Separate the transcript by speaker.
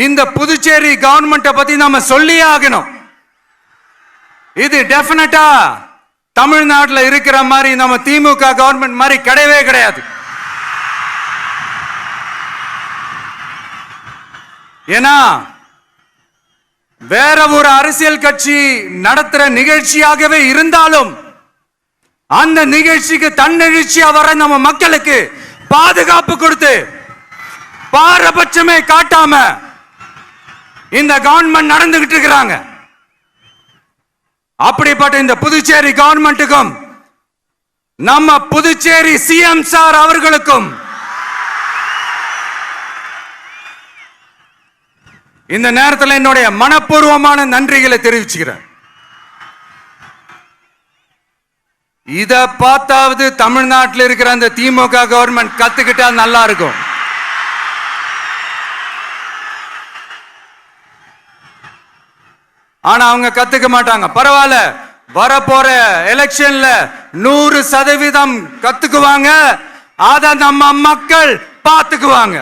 Speaker 1: இந்த புதுச்சேரி கவர்மெண்ட்டை பத்தி நாம சொல்லியே ஆகணும். இது டெஃபினட்டா தமிழ்நாட்டில் இருக்கிற மாதிரி நம்ம திமுக கவர்மெண்ட் மாதிரி கிடையவே கிடையாது. ஏன்னா வேற ஒரு அரசியல் கட்சி நடத்துற நிகழ்ச்சியாகவே இருந்தாலும் அந்த நிகழ்ச்சிக்கு தன்னெழுச்சியா வர நம்ம மக்களுக்கு பாதுகாப்பு கொடுத்து பாரபட்சமே காட்டாம இந்த கவர்மெண்ட் நடந்துகிட்டு இருக்கிறாங்க. அப்படிப்பட்ட இந்த புதுச்சேரி கவர்மெண்ட்டுக்கும் நம்ம புதுச்சேரி சிஎம் சார் அவர்களுக்கும் இந்த நேரத்தில் என்னுடைய மனப்பூர்வமான நன்றிகளை தெரிவிச்சுக்கிறேன். இத பார்த்தாவது தமிழ்நாட்டில் இருக்கிற அந்த திமுக கவர்மெண்ட் கத்துக்கிட்டா நல்லா இருக்கும். ஆனா அவங்க கத்துக்க மாட்டாங்க. பரவாயில்ல, வரப்போற எலெக்ஷன்ல 100% கத்துக்குவாங்க. அத நம்ம மக்கள் பார்த்துக்குவாங்க.